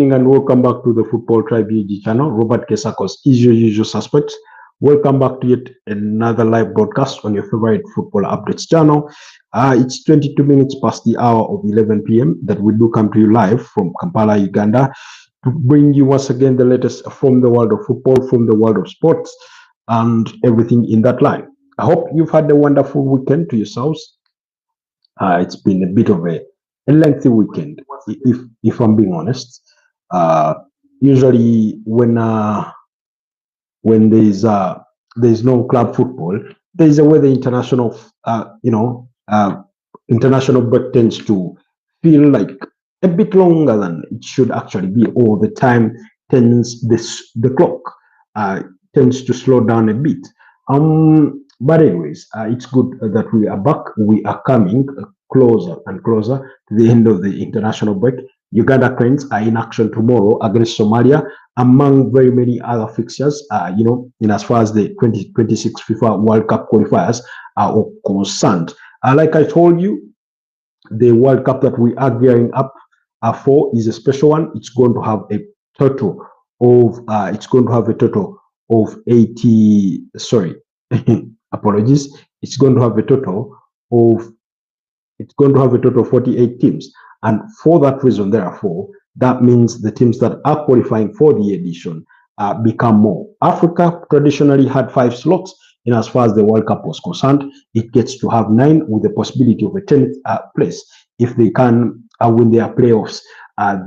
And welcome back to the Footballtribeug channel. Robert Kesakos is your usual suspect. Welcome back to yet another live broadcast on your favorite football updates channel. It's 22 minutes past the hour of 11 p.m. that we do come to you live from Kampala, Uganda, to bring you once again the latest from the world of football, from the world of sports, and everything in that line. I hope you've had a wonderful weekend to yourselves. It's been a bit of a lengthy weekend, if I'm being honest. Uh, Usually, when there's no club football, there's a way the international break tends to feel like a bit longer than it should actually be. All the time the clock tends to slow down a bit. But anyways, it's good that we are back. We are coming closer and closer to the end of the international break. Uganda Cranes are in action tomorrow against Somalia, among very many other fixtures. In as far as the 2026 FIFA World Cup qualifiers are concerned. Like I told you, the World Cup that we are gearing up for is a special one. It's going to have a total of 80. Sorry, apologies. It's going to have a total of 48 teams, and for that reason, therefore, that means the teams that are qualifying for the edition become more. Africa traditionally had 5 slots. In as far as the World Cup was concerned, it gets to have 9 with the possibility of a 10th place if they can win their playoffs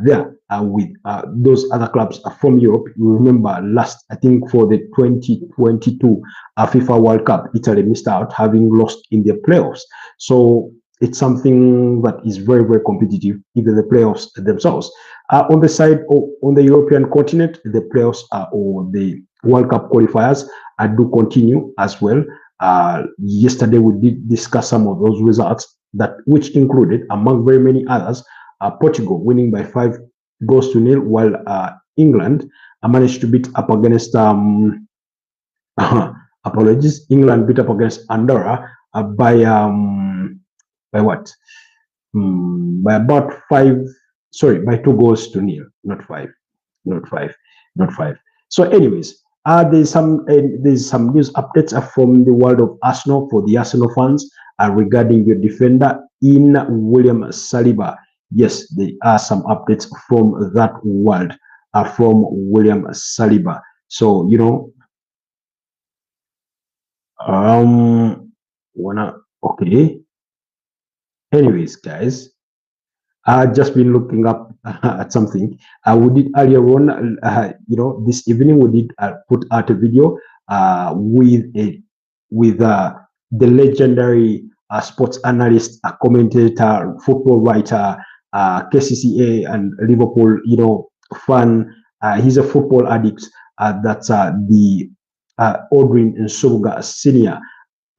there with those other clubs from Europe. You remember I think for the 2022 FIFA World Cup, Italy missed out, having lost in the playoffs. So it's something that is very, very competitive, even the playoffs themselves. On the European continent, the playoffs or the World Cup qualifiers do continue as well. Yesterday, we did discuss some of those results, which included, among very many others, Portugal winning by 5-0, while England managed to beat up against apologies. England beat up against Andorra by what? By about 5. Sorry, by 2-0, not 5, not 5, not 5. So, anyways, there's some news updates from the world of Arsenal for the Arsenal fans regarding your defender in William Saliba. Yes, there are some updates from that world from William Saliba. So okay. Anyways, guys, I've just been looking up at something. We did earlier on, this evening we did put out a video with the legendary sports analyst, commentator, football writer, KCCA and Liverpool, fan. He's a football addict. That's the Aldrin Nsubuga Senior.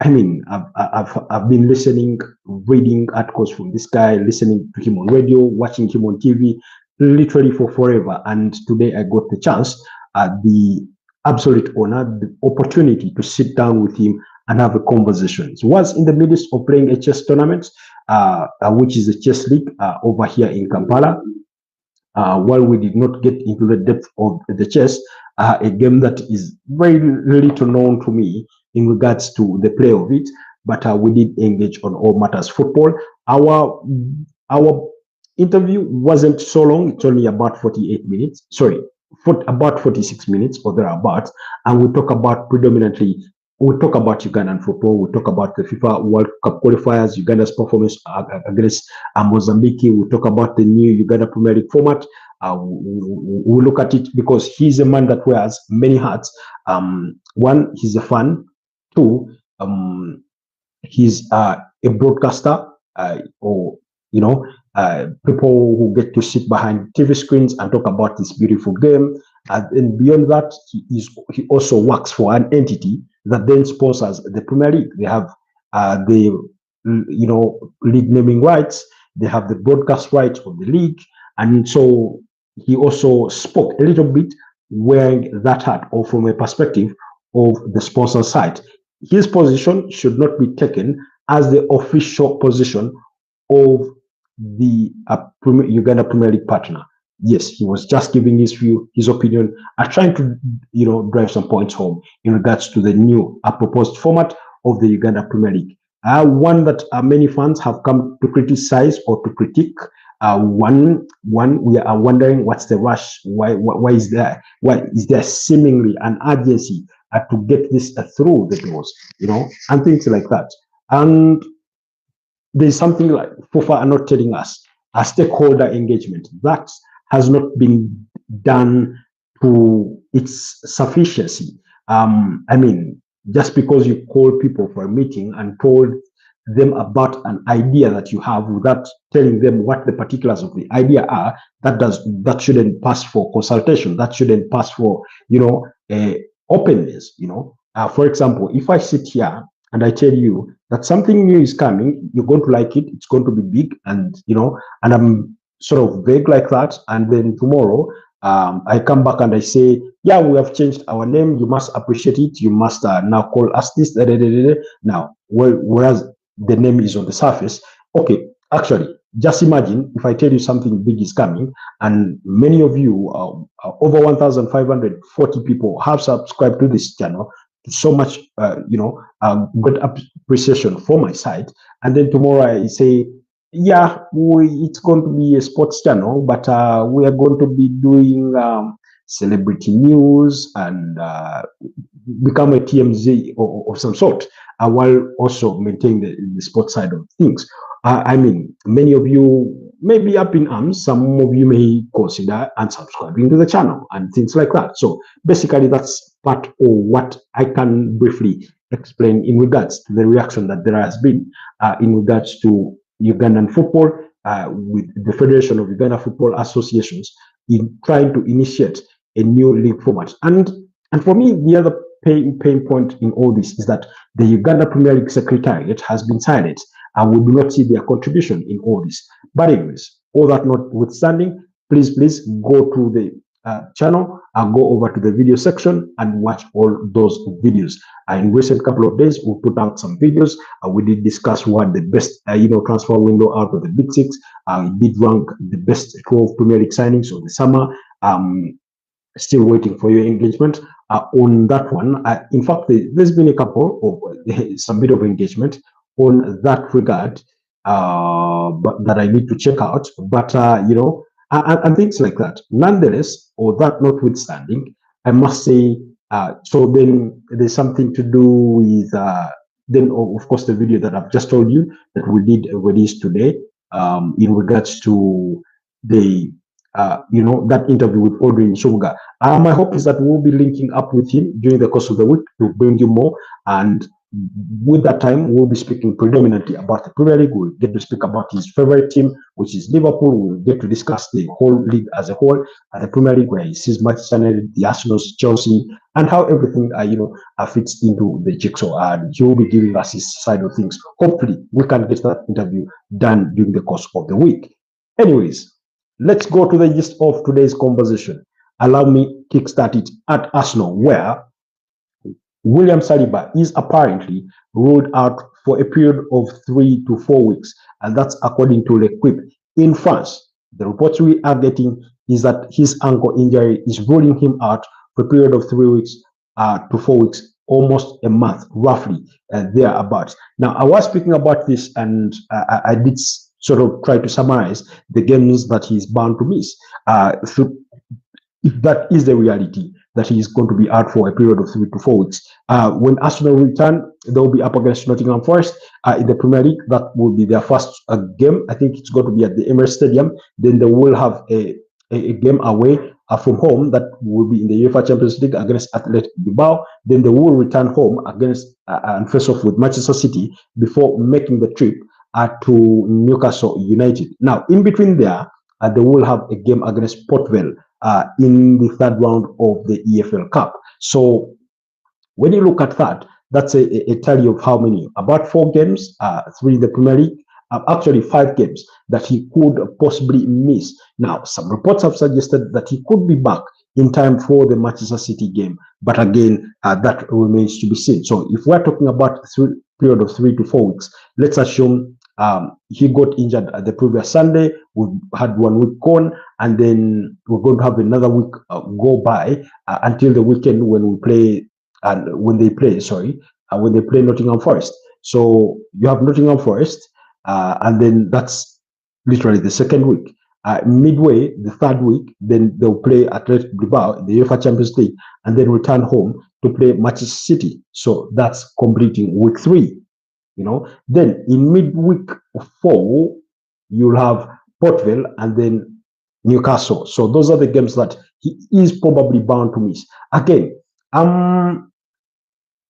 I mean, I've been listening, reading articles from this guy, listening to him on radio, watching him on TV, literally for forever. And today I got the chance, the absolute honor, the opportunity to sit down with him and have a conversation. He was in the midst of playing a chess tournament, which is a chess league over here in Kampala. While we did not get into the depth of the chess, a game that is very little known to me in regards to the play of it, but we did engage on all matters football. Our interview wasn't so long; it's only about 48 minutes. Sorry, about 46 minutes or thereabouts, and we talk about Ugandan football. We talk about the FIFA World Cup qualifiers, Uganda's performance against Mozambique. We talk about the new Uganda Premier League format. We look at it because he's a man that wears many hats. One, he's a fan. 2, he's a broadcaster, or people who get to sit behind TV screens and talk about this beautiful game. And beyond that, he also works for an entity that then sponsors the Premier League. They have the league naming rights. They have the broadcast rights of the league, and so he also spoke a little bit wearing that hat, or from a perspective of the sponsor side. His position should not be taken as the official position of the Uganda Premier League partner. yes, he was just giving his view, his opinion, trying to, drive some points home in regards to the new proposed format of the Uganda Premier League. One that many fans have come to criticize or to critique. One, we are wondering what's the rush? Why is there seemingly an urgency to get this through the doors, and things like that. And there's something like FUFA are not telling us, a stakeholder engagement that has not been done to its sufficiency. I mean, just because you call people for a meeting and told them about an idea that you have without telling them what the particulars of the idea are, that shouldn't pass for consultation. That shouldn't pass for openness. For example, if I sit here and I tell you that something new is coming, you're going to like it, it's going to be big, and and I'm sort of vague like that, and then tomorrow I come back and I say, yeah, we have changed our name, you must appreciate it, you must now call us this. Now, whereas the name is on the surface. Okay, actually, just imagine if I tell you something big is coming, and many of you, over 1,540 people, have subscribed to this channel. So much, good appreciation for my side. And then tomorrow I say, yeah, it's going to be a sports channel, but we are going to be doing celebrity news and become a TMZ of some sort, while also maintaining the sports side of things. I mean, many of you may be up in arms. Some of you may consider unsubscribing to the channel and things like that. So basically, that's part of what I can briefly explain in regards to the reaction that there has been in regards to Ugandan football with the Federation of Uganda Football Associations in trying to initiate a new league format. And for me, the other pain point in all this is that the Uganda Premier League Secretariat has been silent, and we do not see their contribution in all this. But anyways, all that notwithstanding, please go to the channel and go over to the video section and watch all those videos. In recent couple of days, we put out some videos. We did discuss what the best transfer window out of the Big Six. We did rank the best 12 Premier League signings of the summer. Still waiting for your engagement on that one. In fact, there's been a couple of some bit of engagement on that regard, but that I need to check out. But and things like that. Nonetheless, or that notwithstanding, I must say. So then there's something to do with then of course the video that I've just told you that we did release today in regards to the that interview with Andre Onana. My hope is that we'll be linking up with him during the course of the week to bring you more, and with that time we'll be speaking predominantly about the Premier League. We'll get to speak about his favorite team, which is Liverpool. We'll get to discuss the whole league as a whole, the Premier League, where he sees Manchester United, the Arsenal's, Chelsea, and how everything fits into the jigsaw. And he will be giving us his side of things. Hopefully we can get that interview done during the course of the week. Anyways, let's go to the gist of today's conversation. Allow me kickstart it at Arsenal, where William Saliba is apparently ruled out for a period of 3 to 4 weeks, and that's according to L'Equipe in France. The reports we are getting is that his ankle injury is ruling him out for a period of 3 weeks to 4 weeks, almost a month, roughly thereabouts. Now, I was speaking about this, and I did sort of try to summarize the games that he's bound to miss. So if that is the reality, that he is going to be out for a period of 3 to 4 weeks. When Arsenal return, they'll be up against Nottingham Forest in the Premier League. That will be their first game. I think it's going to be at the Emirates Stadium. Then they will have a game away from home that will be in the UEFA Champions League against Athletic Bilbao. Then they will return home against and face off with Manchester City before making the trip to Newcastle United. Now, in between there, they will have a game against Port Vale in the third round of the EFL Cup. So when you look at that, that's a tally of how many? About 4 games, 3 in the Premier League, actually 5 games that he could possibly miss. Now, some reports have suggested that he could be back in time for the Manchester City game, but again, that remains to be seen. So if we're talking about a period of 3 to 4 weeks, let's assume He got injured the previous Sunday. We had 1 week gone, and then we're going to have another week go by until the weekend when we play, and when they play, when they play Nottingham Forest. So you have Nottingham Forest, and then that's literally the second week. Midway, the third week, then they'll play Athletic Bilbao in the UEFA Champions League, and then return home to play Manchester City. So that's completing week 3. Then in midweek 4, you'll have Port Vale and then Newcastle. So those are the games that he is probably bound to miss. Again, I'll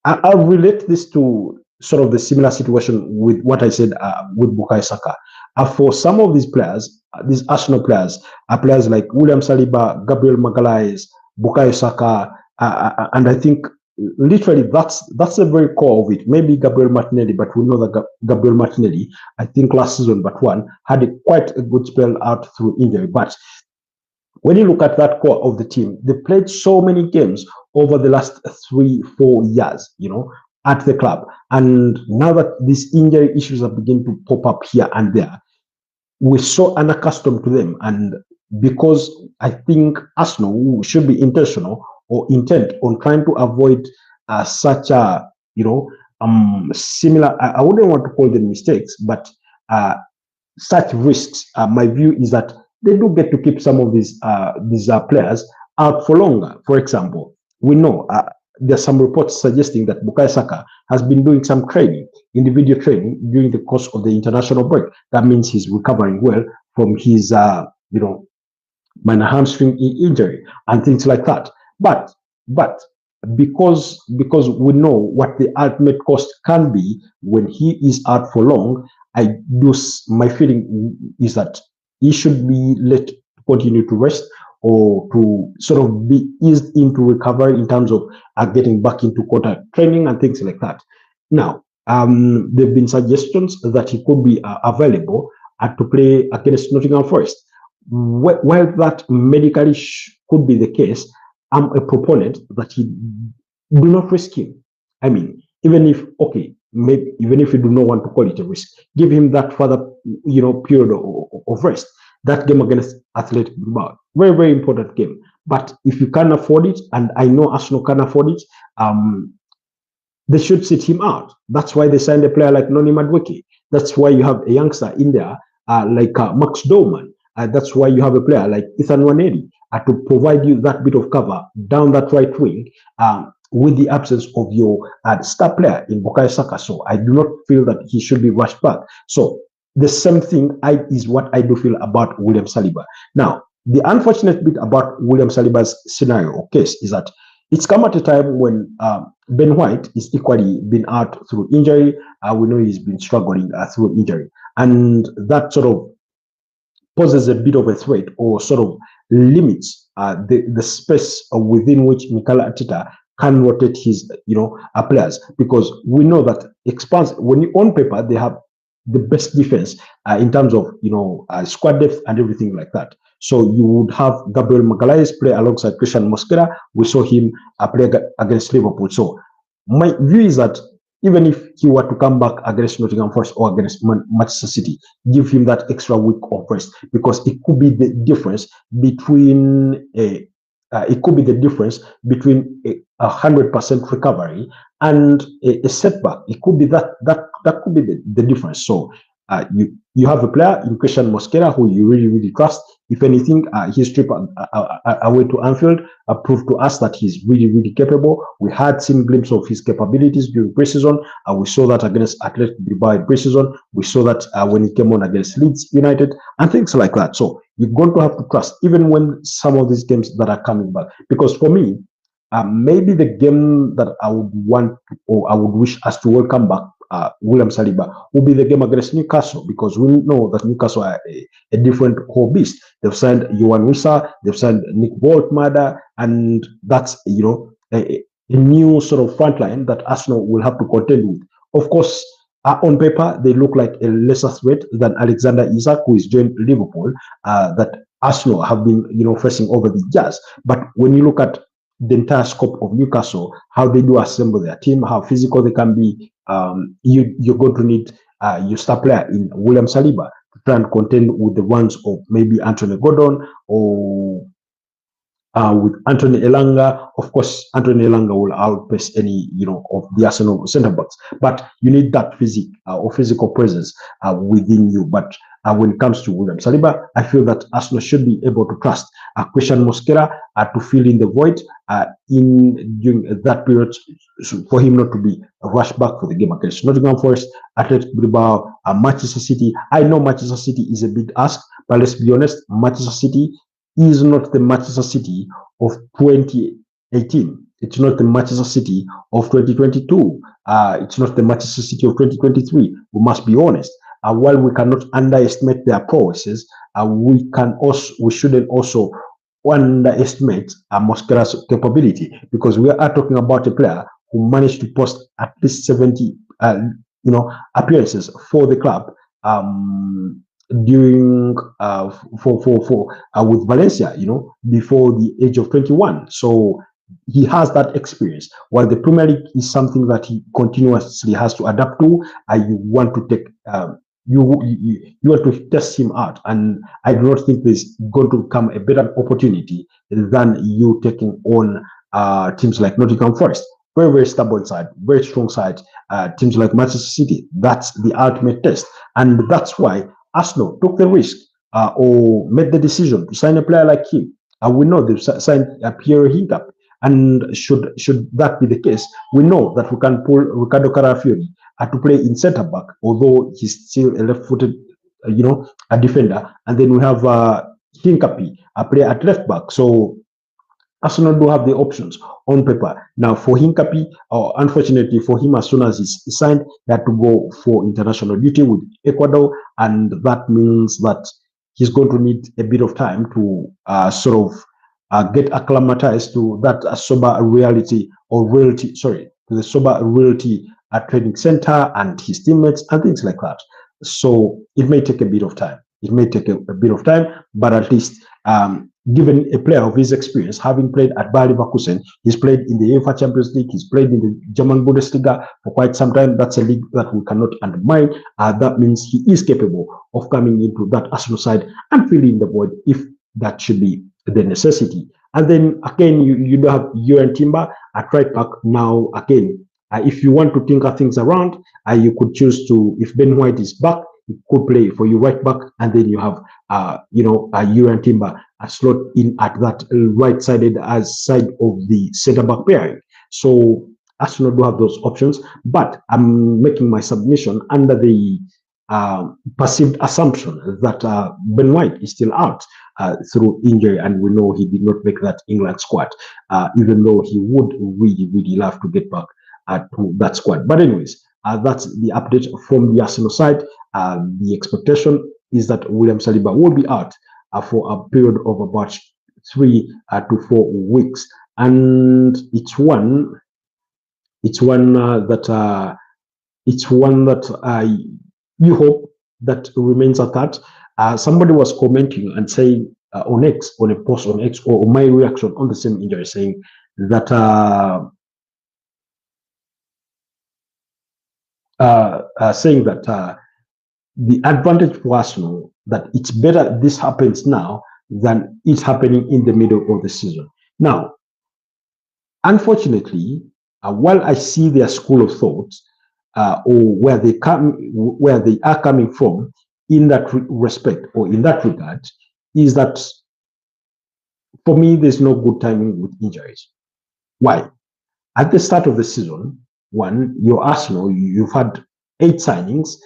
relate this to sort of the similar situation with what I said with Bukayo Saka. For some of these players, these Arsenal players, are players like William Saliba, Gabriel Magalhaes, Bukayo Saka, and I think literally that's the very core of it. Maybe Gabriel Martinelli, but we know that Gabriel Martinelli, I think last season but one, had quite a good spell out through injury. But when you look at that core of the team, they played so many games over the last 3-4 years, at the club. And now that these injury issues are beginning to pop up here and there, we're so unaccustomed to them. And because I think Arsenal should be intentional or intent on trying to avoid such a, similar, I wouldn't want to call them mistakes, but such risks, my view is that they do get to keep some of these players out for longer. For example, we know there's some reports suggesting that Bukayo Saka has been doing some training, individual training, during the course of the international break. That means he's recovering well from his, minor hamstring injury and things like that. But because we know what the ultimate cost can be when he is out for long, my feeling is that he should be let continue to rest, or to sort of be eased into recovery in terms of getting back into quarter training and things like that. Now, there have been suggestions that he could be available to play against Nottingham Forest. While that medically could be the case, I'm a proponent that he do not risk him. I mean, even if you do not want to call it a risk, give him that further, period of rest. That game against Athletic Bilbao, very, very important game. But if you can afford it, and I know Arsenal can afford it, they should sit him out. That's why they signed a player like Noni Madueke. That's why you have a youngster in there like Max Dorman. That's why you have a player like Ethan Nwaneri to provide you that bit of cover down that right wing, with the absence of your star player in Bukayo Saka. So I do not feel that he should be rushed back. So the same thing is what I do feel about William Saliba. Now, the unfortunate bit about William Saliba's scenario or case is that it's come at a time when Ben White is equally been out through injury. We know he's been struggling through injury. And that sort of poses a bit of a threat, or sort of limits the space within which Mikel Arteta can rotate his players, because we know that when you on paper they have the best defense in terms of squad depth and everything like that. So you would have Gabriel Magalhaes play alongside Christian Mosquera. We saw him play against Liverpool. So my view is that even if he were to come back against Nottingham Forest or against Manchester City, give him that extra week of rest, because it could be the difference between a 100% recovery and a setback. It could be that could be the difference. So you have a player in Christian Mosquera who you really, really trust. If anything, his trip away to Anfield proved to us that he's really, really capable. We had seen glimpses of his capabilities during preseason. We saw that against Athletic Bilbao in preseason. We saw that when he came on against Leeds United and things like that. So you're going to have to trust, even when some of these games that are coming back. Because for me, maybe the game that I would want, or I would wish us to welcome back William Saliba, will be the game against Newcastle, because we know that Newcastle are a different whole beast. They've signed Yohan Wissa, they've signed Nick Boltmada, and that's a new sort of front line that Arsenal will have to contend with. Of course, on paper, they look like a lesser threat than Alexander Isak, who is joined Liverpool, that Arsenal have been facing over the years. But when you look at the entire scope of Newcastle, how they do assemble their team, how physical they can be, you're going to need your star player in William Saliba to try and contend with the ones of maybe Anthony Gordon or with Anthony Elanga. Of course, Anthony Elanga will outpace any, of the Arsenal centre backs. But you need that or physical presence within you. But when it comes to William Saliba, I feel that Arsenal should be able to trust Christian Mosquera to fill in the void during that period, for him not to be rushed back for the game against Nottingham Forest, Athletic Bilbao, Manchester City. I know Manchester City is a big ask, but let's be honest, Manchester City is not the Manchester City of 2018. It's not the Manchester City of 2022. It's not the Manchester City of 2023. We must be honest. While we cannot underestimate their prowesses, we shouldn't also underestimate Mosquera's capability, because we are talking about a player who managed to post at least 70, appearances for the club during with Valencia, before the age of 21. So he has that experience. While the Premier League is something that he continuously has to adapt to, you want to take you want to test him out, and I do not think there's going to come a better opportunity than you taking on teams like Nottingham Forest. Very, very stubborn side, very strong side. Teams like Manchester City, that's the ultimate test, and that's why Arsenal took the risk or made the decision to sign a player like him. And we know they've signed Pierre Hincap. And should that be the case, we know that we can pull Ricardo Carafiori to play in centre back, although he's still a left-footed, a defender. And then we have Hincapi, a player at left back. So Arsenal do have the options on paper. Now, for Hincapi, unfortunately for him, as soon as he's signed, he had to go for international duty with Ecuador, and that means that he's going to need a bit of time to get acclimatized to that sober reality, to the sober reality at training center and his teammates and things like that. So it may take a bit of time. But at least given a player of his experience, having played at Bayer Leverkusen, he's played in the UEFA Champions League, he's played in the German Bundesliga for quite some time. That's a league that we cannot undermine. That means he is capable of coming into that Arsenal side and filling the void if that should be the necessity. And then again, you do have Jurgen Timber at right back. Now again, if you want to tinker things around, you could choose to, if Ben White is back, he could play for you right back, and then you have Jurgen Timber slot in at that right-sided side of the centre back pairing. So Arsenal do have those options, but I'm making my submission under the perceived assumption that Ben White is still out through injury, and we know he did not make that England squad, even though he would really, really love to get back to that squad. But anyways, that's the update from the Arsenal side. The expectation is that William Saliba will be out for a period of about 3 to 4 weeks, and it's one that you hope that remains at that. Somebody was commenting and saying on X, on a post on X, or my reaction on the same injury, saying that the advantage for Arsenal, that it's better this happens now than it's happening in the middle of the season. Now, unfortunately, while I see their school of thought or where they are coming from in that respect or in that regard, is that for me there's no good timing with injuries. Why? At the start of the season, your Arsenal, you've had 8 signings.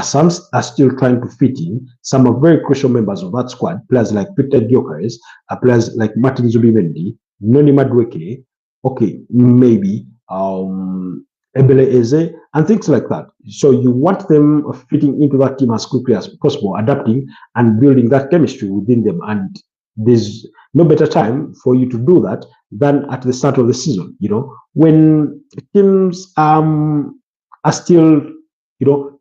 Some are still trying to fit in. Some are very crucial members of that squad. Players like Victor Gyökeres, players like Martin Zubimendi, Noni Madueke, okay, maybe Ebele Eze, and things like that. So you want them fitting into that team as quickly as possible, adapting and building that chemistry within them. And there's no better time for you to do that than at the start of the season, when teams are still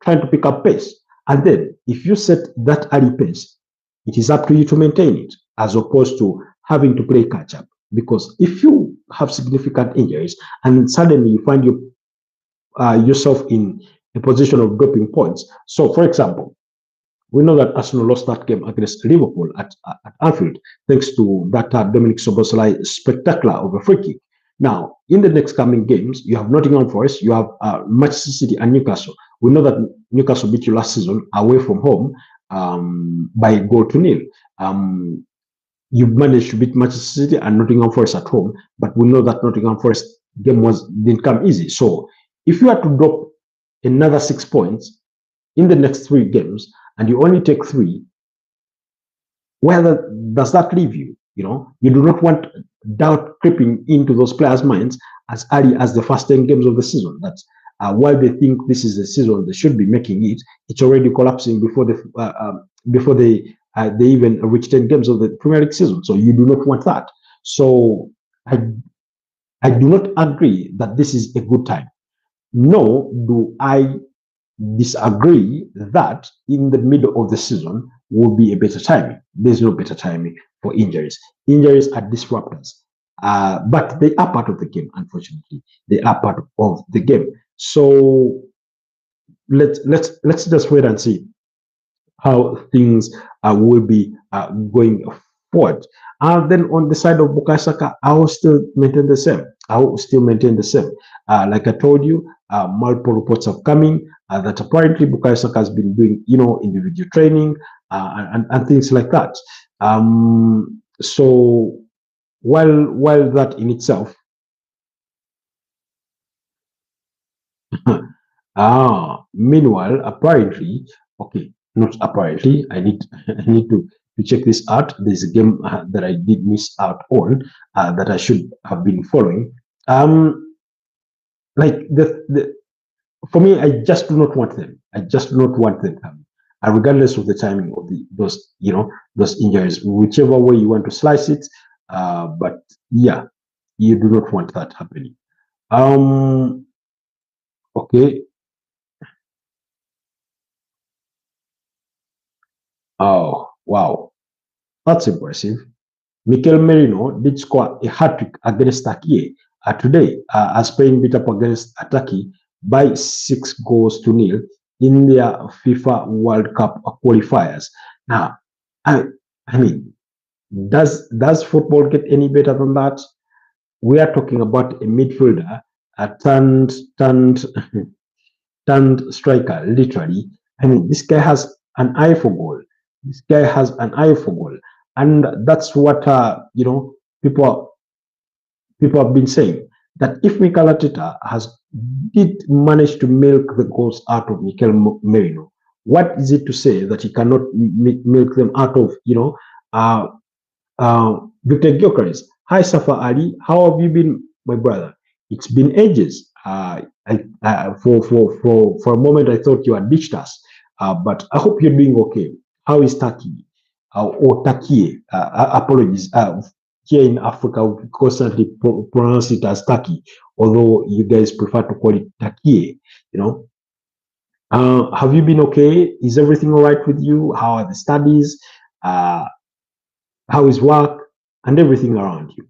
trying to pick up pace. And then if you set that early pace, it is up to you to maintain it, as opposed to having to play catch up. Because if you have significant injuries and suddenly you find yourself in a position of dropping points. So, for example, we know that Arsenal lost that game against Liverpool at Anfield, thanks to that Dominic Soboslai spectacular of a free kick. Now, in the next coming games, you have Nottingham Forest, you have Manchester City and Newcastle. We know that Newcastle beat you last season away from home by a goal to nil. You managed to beat Manchester City and Nottingham Forest at home, but we know that Nottingham Forest game didn't come easy. So, if you had to drop another 6 points in the next 3 games, and you only take 3, where does that leave you? You know, you do not want doubt creeping into those players' minds as early as the first 10 games of the season. That's while they think this is the season they should be making it, it's already collapsing before they even reach 10 games of the Premier League season. So you do not want that. So I do not agree that this is a good time. Nor do I disagree that in the middle of the season will be a better timing. There's no better timing for injuries. Injuries are disruptors, but they are part of the game. Unfortunately, they are part of the game. So let's just wait and see how things will be going forward. And then on the side of Bukayo Saka, I will still maintain the same. Like I told you, multiple reports have coming that apparently Bukayo Saka has been doing, individual training and things like that. So while that in itself, meanwhile, apparently, okay, not apparently, I need to check this out. There's a game that I did miss out on that I should have been following. Like for me, I just do not want them. I just do not want them coming, regardless of the timing of those injuries, whichever way you want to slice it. But yeah, you do not want that happening. Okay. Oh wow, that's impressive. Mikel Merino did score a hat-trick against Turkiye today as Spain beat up against Turkey by 6 goals to nil in their FIFA World Cup qualifiers. Now, I mean, does football get any better than that? We are talking about a midfielder, a turned turned striker, literally. I mean, this guy has an eye for goal. This guy has an eye for goal. And that's what people have been saying, that if Mikel Arteta did manage to milk the goals out of Mikel Merino, what is it to say that he cannot milk them out of Victor Gyökeres? Hi Safa Ali, how have you been, my brother? It's been ages. For a moment I thought you had ditched us, but I hope you're doing okay. How is Turkey? Or Turkiye? Apologies. Here in Africa, we constantly pronounce it as Turkey, although you guys prefer to call it Turkiye. Have you been okay? Is everything all right with you? How are the studies? How is work and everything around you?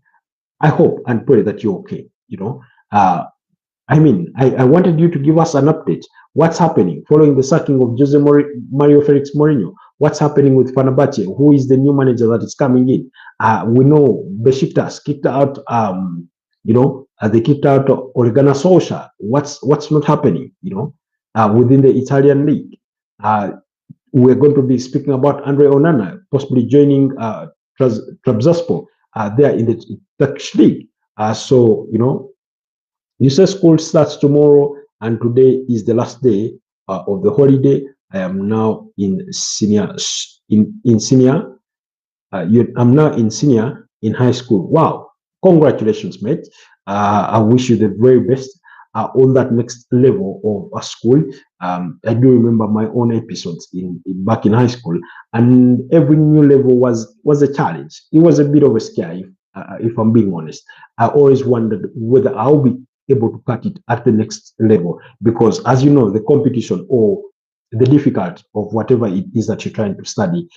I hope and pray that you're okay. I wanted you to give us an update. What's happening following the sacking of Mario Felix Mourinho? What's happening with Fenerbahce? Who is the new manager that is coming in? We know Besiktas kicked out, they kicked out Ole Gunnar Solskjaer. What's not happening, within the Italian league? We're going to be speaking about Andre Onana possibly joining Trabzonspor there in the Turkish league. You say school starts tomorrow, and today is the last day of the holiday. I am now in senior. I'm now in senior in high school. Wow! Congratulations, mate. I wish you the very best on that next level of school. I do remember my own episodes back in high school, and every new level was a challenge. It was a bit of a scare, if I'm being honest. I always wondered whether I'll be able to cut it at the next level, because as you know, the competition or the difficulty of whatever it is that you're trying to study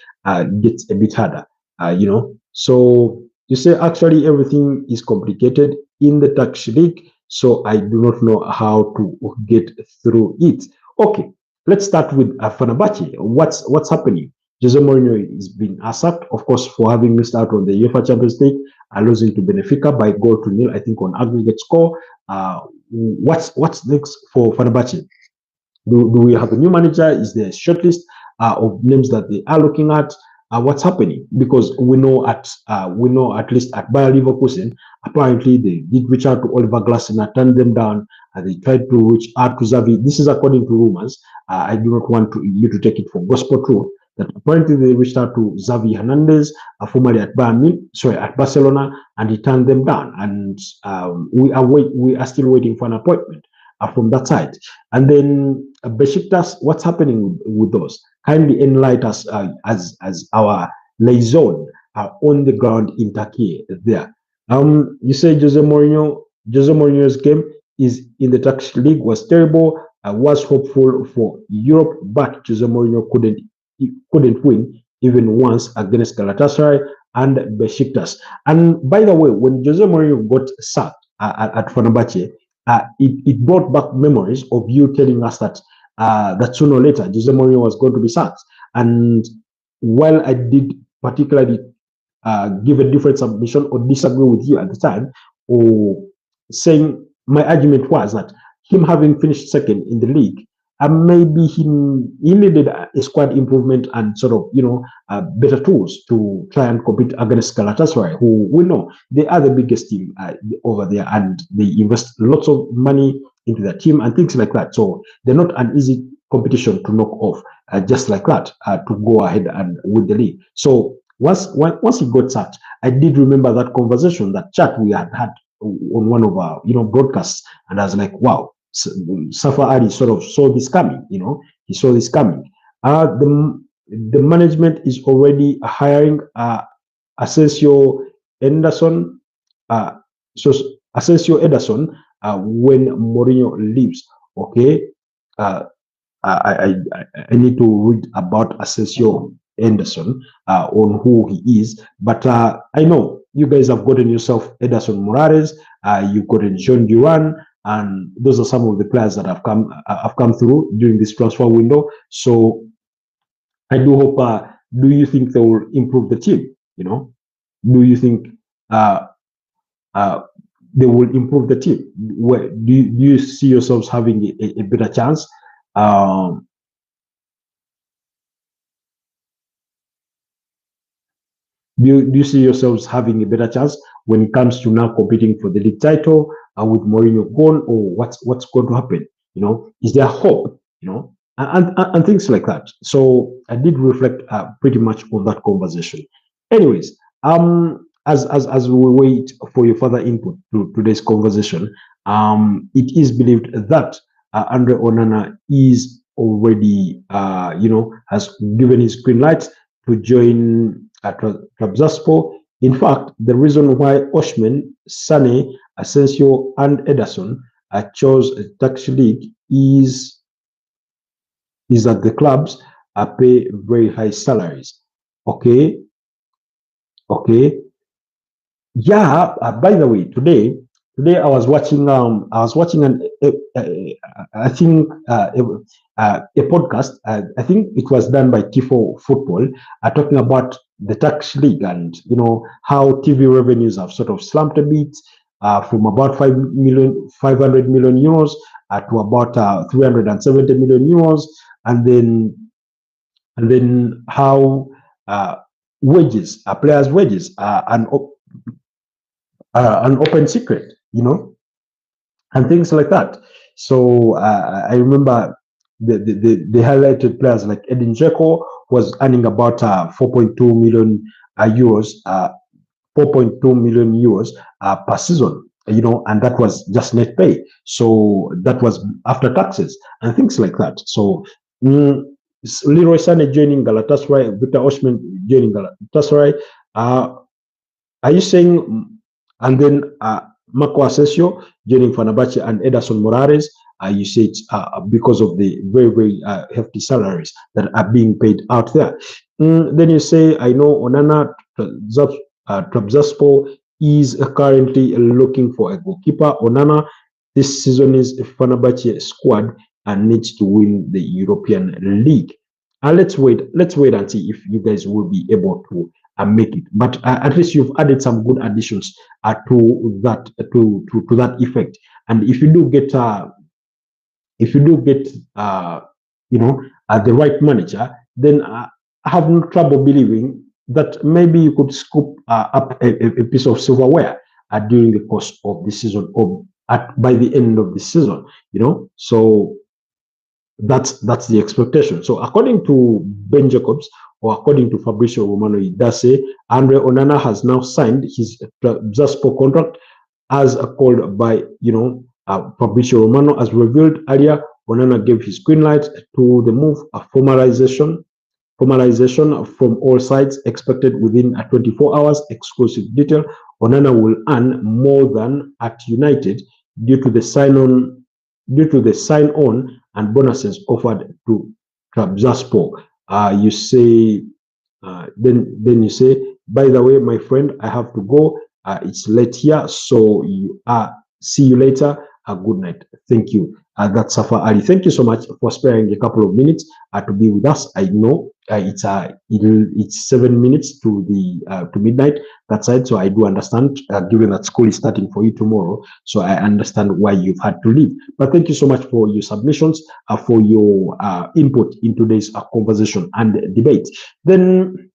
gets a bit harder, So you say actually everything is complicated in the Turkish league, so I do not know how to get through it. Okay, let's start with Fenerbahce. What's happening? Jose Mourinho is being sacked, of course, for having missed out on the UEFA Champions League, losing to Benfica by goal to nil, I think, on aggregate score. What's next for Fenerbahce? Do we have a new manager? Is there a shortlist of names that they are looking at? What's happening? Because we know at least at Bayer Leverkusen, apparently they did reach out to Oliver Glasner, turned them down, and they tried to reach out to Xavi. This is according to rumors. I do not want you to take it for gospel truth. That apparently they reached out to Xavi Hernandez, formerly at at Barcelona, and he turned them down. And we are still waiting for an appointment from that side. And then Besiktas, what's happening with those? Kindly enlighten us as our liaison on the ground in Turkey there. You say Jose Mourinho's game is in the Turkish league was terrible. I was hopeful for Europe, but Jose Mourinho couldn't win even once against Galatasaray and Besiktas. And by the way, when Jose Mourinho got sacked at Fenerbahce, it brought back memories of you telling us that that sooner or later Jose Mourinho was going to be sacked. And while I did particularly give a different submission or disagree with you at the time, or saying my argument was that him having finished second in the league, maybe he needed a squad improvement and sort of, better tools to try and compete against Galatasaray, who we know they are the biggest team over there, and they invest lots of money into their team and things like that. So they're not an easy competition to knock off just like that, to go ahead and win the league. So once he got sacked, I did remember that conversation, that chat we had on one of our broadcasts, and I was like, wow, Safa Ali sort of saw this coming. He saw this coming. The management is already hiring Asensio Ederson, when Mourinho leaves. Okay, I need to read about Asensio Ederson on who he is, but I know you guys have gotten yourself Ederson Morales, you've gotten Jean Duran, and those are some of the players that have come through during this transfer window. So I do hope. Do you think they will improve the team? Do you think they will improve the team? Where do you see yourselves having a better chance? Do you see yourselves having a better chance when it comes to now competing for the league title with Mourinho gone, or what's going to happen? Is there hope? And things like that. So I did reflect pretty much on that conversation. Anyways, as we wait for your further input to today's conversation, it is believed that Andre Onana is already, has given his green light to join Trabzonspor. In fact, the reason why Osimhen, Sane, Asensio, and Ederson chose the Turkish league is that the clubs pay very high salaries. Okay. Yeah. By the way, today I was watching I think a podcast. I think it was done by Tifo Football, talking about the Turkish league, and how TV revenues have sort of slumped a bit, from about 500 million euros to about 370 million euros, and then how wages, players' wages, are an open secret, and things like that. So I remember they highlighted players like Edin Dzeko was earning about 4.2 million euros, 4.2 million euros per season, and that was just net pay. So that was after taxes and things like that. So Leroy Sané joining Galatasaray, Victor Osimhen joining Galatasaray. Are you saying, and then Marco Asensio joining Fenerbahce and Ederson Morales? You say it's because of the very, very hefty salaries that are being paid out there. Then you say, I know Onana, Trabzonspor is currently looking for a goalkeeper. Onana, this season is a Fenerbahce squad needs to win the European League. Let's wait and see if you guys will be able to make it. But at least you've added some good additions to that effect. And if you do get the right manager, then I have no trouble believing that maybe you could scoop up a piece of silverware during the course of the season, or by the end of the season. So that's the expectation. So according to Ben Jacobs, or according to Fabrizio Romano, he does say Andre Onana has now signed his Zaspo contract, as called by Fabrizio Romano. As revealed earlier, Onana gave his green light to the move. A formalization from all sides expected within 24 hours. Exclusive detail: Onana will earn more than at United due to the sign-on and bonuses offered to Trabzonspor. You say, then you say, by the way, my friend, I have to go. It's late here, so see you later. Good night. Thank you. That's Safa Ali. Thank you so much for sparing a couple of minutes to be with us. I know it's 7 minutes to midnight that side, so I do understand. Given that school is starting for you tomorrow, so I understand why you've had to leave. But thank you so much for your submissions, for your input in today's conversation and debate. Then.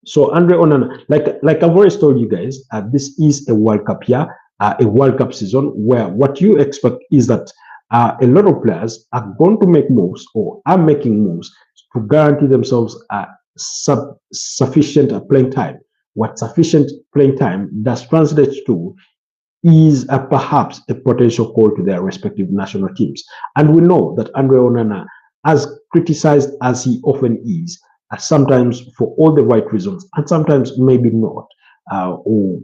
So Andre Onana, like I've always told you guys, this is a World Cup year, a World Cup season, where what you expect is that a lot of players are going to make moves, or are making moves, to guarantee themselves sufficient playing time. What sufficient playing time does translate to is perhaps a potential call to their respective national teams. And we know that Andre Onana, as criticized as he often is, sometimes for all the right reasons, and sometimes maybe not, or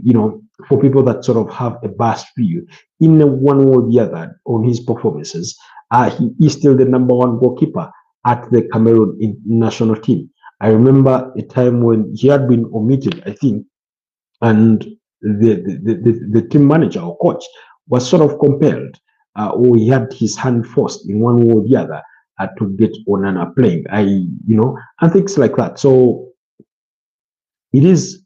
for people that sort of have a biased view in one way or the other on his performances, he is still the #1 goalkeeper at the Cameroon national team. I remember a time when he had been omitted, I think, and the team manager or coach was sort of compelled, or he had his hand forced in one way or the other to get Onana playing. And things like that. So it is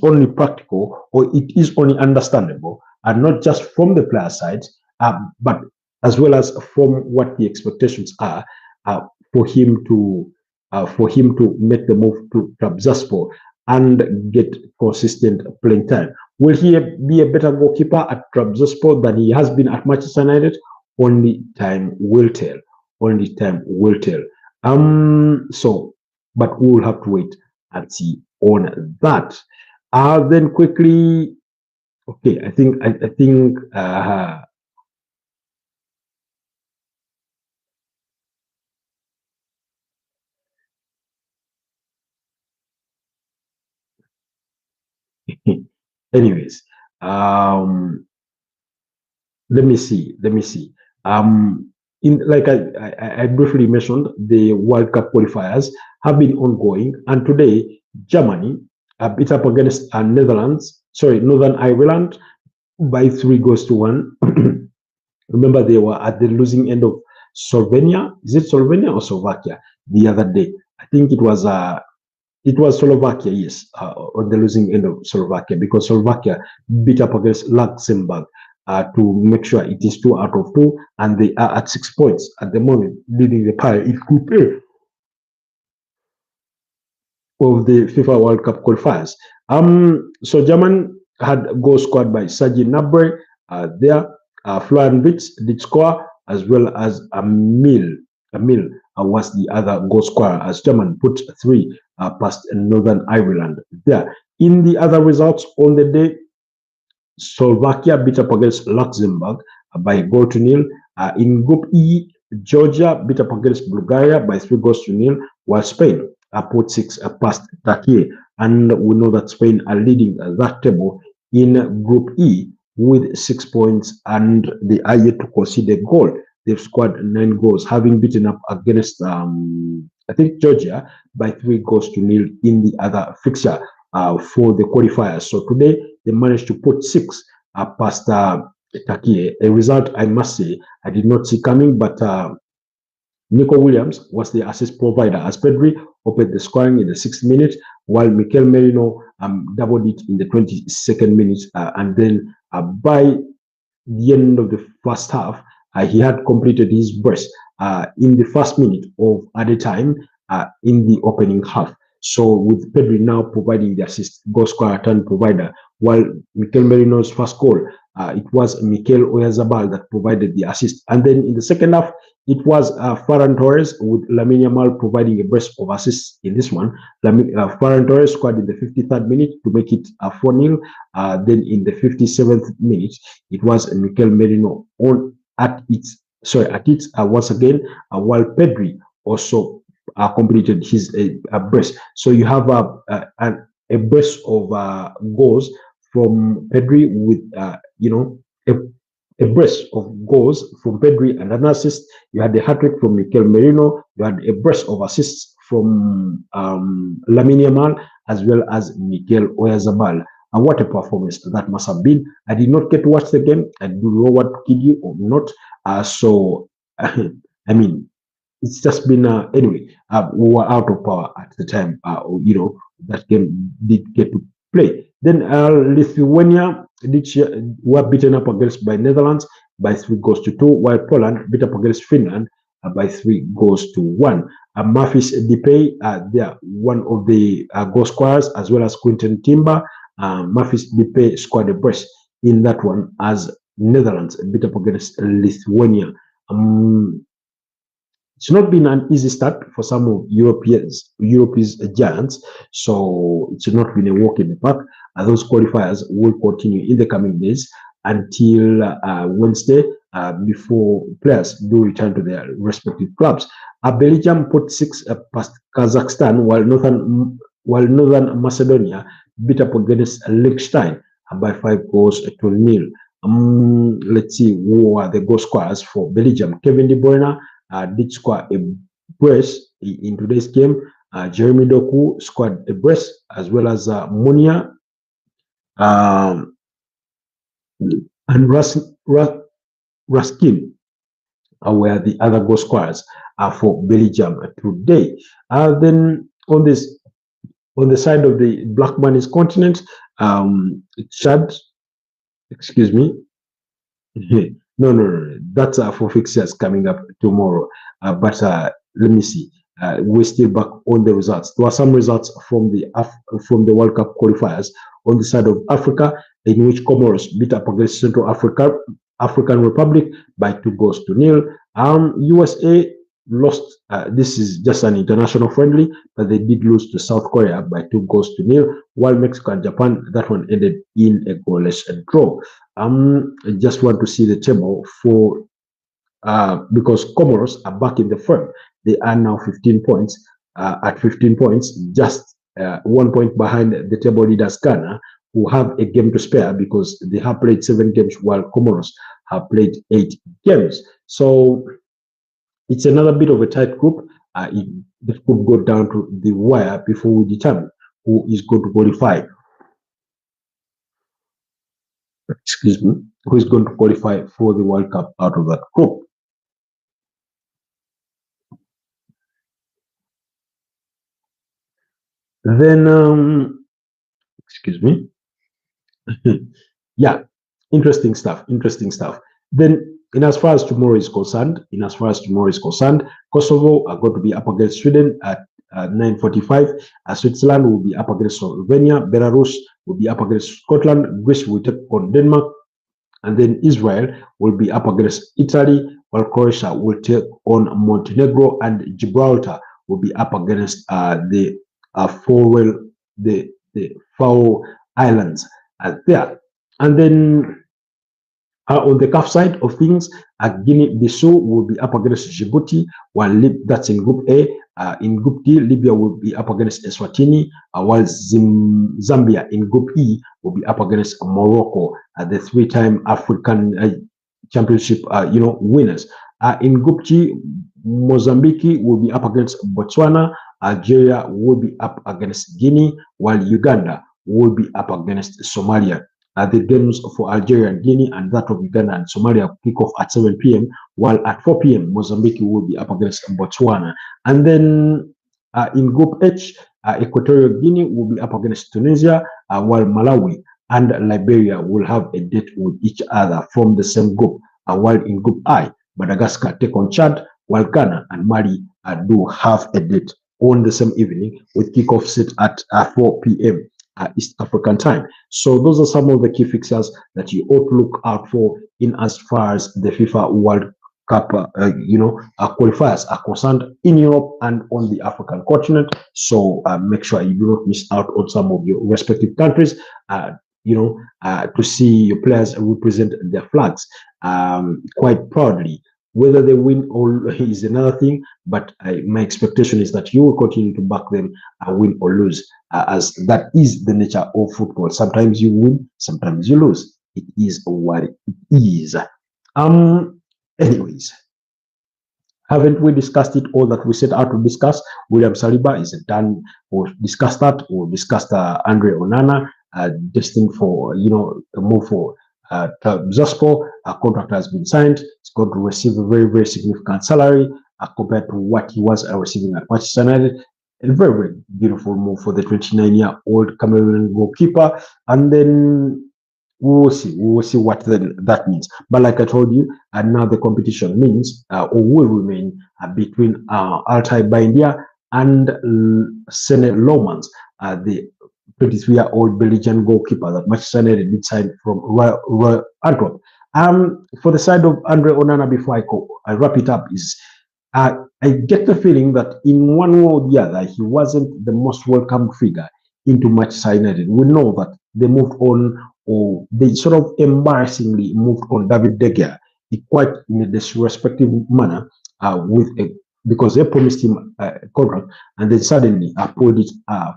only practical, or it is only understandable, and not just from the player side, but as well as from what the expectations are for him to make the move to Trabzonspor and get consistent playing time. Will he be a better goalkeeper at Trabzonspor than he has been at Manchester United? Only time will tell. Only time will tell. But we will have to wait and see on that. Then quickly, okay, I think anyways, let me see. Like I briefly mentioned, the World Cup qualifiers have been ongoing, and today Germany beat up against Northern Ireland by 3-1. Remember, they were at the losing end of Slovenia. Is it Slovenia or Slovakia? The other day, I think it was Slovakia. Yes, on the losing end of Slovakia, because Slovakia beat up against Luxembourg to make sure it is 2 out of 2, and they are at 6 points at the moment, leading the pile in Group A of the FIFA World Cup qualifiers. So German had a goal scored by Serge Gnabry there. Florian Wirtz did score, as well as Emil was the other goal scorer, as German put 3 past Northern Ireland there. In the other results on the day, Slovakia beat up against Luxembourg by 1-0. In Group E, Georgia beat up against Bulgaria by 3-0, while Spain put 6 past Turkiye. And we know that Spain are leading that table in Group E with 6 points, and they are yet to concede a goal. They've scored 9 goals, having beaten up against I think Georgia by 3-0 in the other fixture for the qualifiers. So today they managed to put 6 past Turkiye. A result, I must say, I did not see coming, but Nico Williams was the assist provider as Pedri opened the scoring in the 6th minute, while Mikel Merino doubled it in the 22nd minute. And then by the end of the first half, he had completed his burst in the first minute of added time in the opening half. So with Pedri now providing the assist, goal scorer turn provider, while Mikel Merino's first goal, it was Mikel Oyarzabal that provided the assist. And then in the second half, it was Ferran Torres with Lamine Yamal providing a burst of assists in this one. Ferran Torres scored in the 53rd minute to make it 4-0. Then in the 57th minute, it was Mikel Merino on at its once again, while Pedri also completed his burst. So you have a burst of goals from Pedri with a burst of goals from Pedri and an assist. You had a hat-trick from Mikel Merino. You had a burst of assists from Lamine Yamal as well as Mikel Oyarzabal. And what a performance that must have been. I did not get to watch the game. I don't know what killed you or not. I mean, it's just been anyway. We were out of power at the time. That game did get to play. Then Lithuania were beaten up against by Netherlands by 3-2, while Poland beat up against Finland by 3-1. Memphis Depay, they are one of the goal scorers, as well as Quinton Timber. Memphis Depay scored a brace in that one as Netherlands beat up against Lithuania. It's not been an easy start for some of Europe's giants, so it's not been a walk in the park. Those qualifiers will continue in the coming days until Wednesday before players do return to their respective clubs. Belgium put 6 past Kazakhstan, while Northern Macedonia beat up against Liechtenstein by 5-0. Let's see who are the goal scorers for Belgium. Kevin De Bruyne did score a brace in today's game. Jeremy Doku scored a brace, as well as Munia and Raskin were the other goal scorers for Belgium today. Then on the side of the Black Man's continent, Chad, excuse me. No. That's for fixtures coming up tomorrow. But let me see. We're still back on the results. There were some results from the World Cup qualifiers on the side of Africa, in which Comoros beat up against Central African Republic by 2-0. USA lost. This is just an international friendly, but they did lose to South Korea by 2-0. While Mexico and Japan, that one ended in a goalless draw. I just want to see the table for because Comoros are back in the front. They are now 15 points. At 15 points, just 1 point behind the table leaders Ghana, who have a game to spare because they have played 7 games, while Comoros have played 8 games. So it's another bit of a tight group. That could go down to the wire before we determine who is going to qualify. Excuse me, who is going to qualify for the World Cup out of that group. Then, excuse me. Yeah, interesting stuff. Then, in as far as tomorrow is concerned, Kosovo are going to be up against Sweden at 9:45. Switzerland will be up against Slovenia. Belarus will be up against Scotland. Greece will take on Denmark, and then Israel will be up against Italy, while Croatia will take on Montenegro, and Gibraltar will be up against the Faroe Islands there. And then on the CAF side of things, Guinea-Bissau will be up against Djibouti, while that's in Group A. In Group D, Libya will be up against Eswatini, while Zambia in Group E will be up against Morocco, the 3-time African Championship winners. In Group G, Mozambique will be up against Botswana, Algeria will be up against Guinea, while Uganda will be up against Somalia. The games for Algeria and Guinea and that of Uganda and Somalia kick off at 7 p.m., while at 4 p.m., Mozambique will be up against Botswana. And then in Group H, Equatorial Guinea will be up against Tunisia, while Malawi and Liberia will have a date with each other from the same group. While in Group I, Madagascar take on Chad, while Ghana and Mali do have a date on the same evening with kickoff set at 4 p.m. East African time. So those are some of the key fixtures that you ought to look out for in as far as the FIFA World Cup, qualifiers are concerned in Europe and on the African continent. So make sure you do not miss out on some of your respective countries. To see your players represent their flags quite proudly. Whether they win or is another thing, but my expectation is that you will continue to back them, win or lose, as that is the nature of football. Sometimes you win, sometimes you lose. It is what it is. Anyways, haven't we discussed it all that we set out to discuss? William Saliba is done. We'll discuss that. We'll discuss Andre Onana, destined for a move for Zasco. A contract has been signed. He's going to receive a very, very significant salary compared to what he was receiving at Manchester United. A very, very beautiful move for the 29-year-old Cameroonian goalkeeper. And then we will see what that means. But like I told you, now the competition means or will remain between Altay Baindia and Sene Lomans, the 23-year-old Belgian goalkeeper that Manchester United did sign from Royal Antwerp. For the side of Andre Onana, before I wrap it up, is I get the feeling that in one way or the other, he wasn't the most welcome figure into Manchester United. We know that they moved on, or they sort of embarrassingly moved on David De Gea quite in a disrespectful manner because they promised him a contract and then suddenly pulled it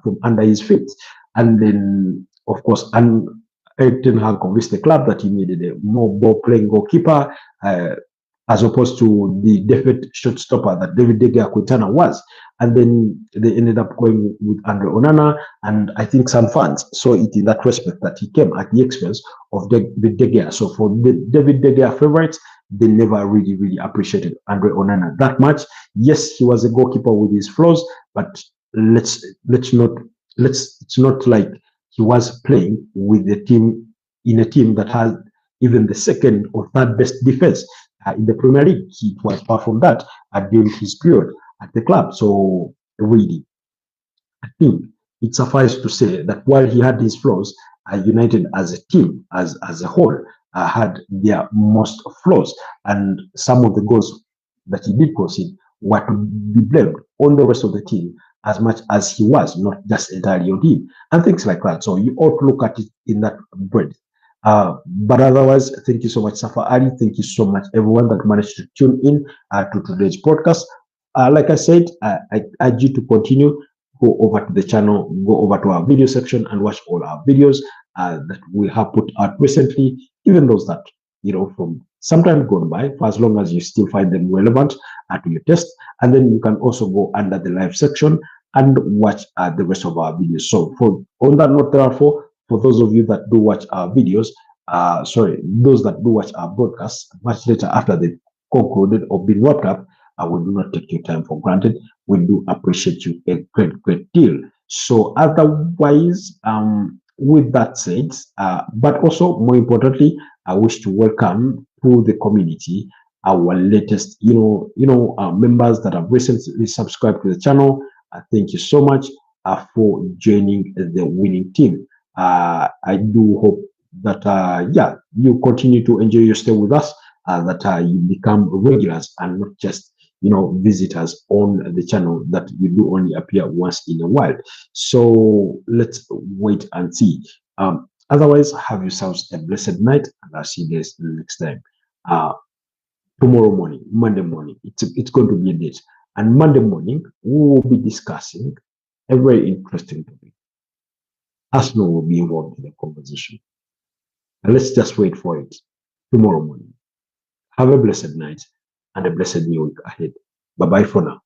from under his feet. And then, of course, Erik Ten Hag convinced the club that he needed a more ball-playing goalkeeper as opposed to the definite shotstopper that David De Gea Quintana was. And then they ended up going with Andre Onana, and I think some fans saw it in that respect that he came at the expense of David De Gea. So for the David De Gea favorites, they never really, really appreciated Andre Onana that much. Yes, he was a goalkeeper with his flaws, but it's not like he was playing with the team in a team that has even the second or third best defense in the Premier League. He was far from that during his period at the club. So really, I think it suffices to say that while he had his flaws, United as a team, as a whole, had their most flaws, and some of the goals that he did concede were to be blamed on the rest of the team as much as he was, not just entirely on him, and things like that. So you ought to look at it in that breadth. But otherwise, thank you so much, Safa Ali. Thank you so much, everyone that managed to tune in to today's podcast. Like I said, I urge you to continue. Go over to the channel, go over to our video section and watch all our videos that we have put out recently, even those that, from some time gone by, for as long as you still find them relevant to your test. And then you can also go under the live section and watch the rest of our videos. So on that note, therefore, for those of you that do watch our videos, those that do watch our broadcasts much later after they've concluded or been wrapped up, I will not take your time for granted. We do appreciate you a great, great deal. So otherwise, with that said, but also more importantly, I wish to welcome to the community our latest, members that have recently subscribed to the channel. Thank you so much for joining the winning team. I do hope that you continue to enjoy your stay with us, that you become regulars and not just visitors on the channel, that you do only appear once in a while. So let's wait and see. Otherwise, have yourselves a blessed night, and I'll see you guys next time. Tomorrow morning, Monday morning, it's going to be a date, and Monday morning we will be discussing a very interesting topic. Arsenal will be involved in the conversation, and let's just wait for it tomorrow morning. Have a blessed night and a blessed new week ahead. Bye bye for now.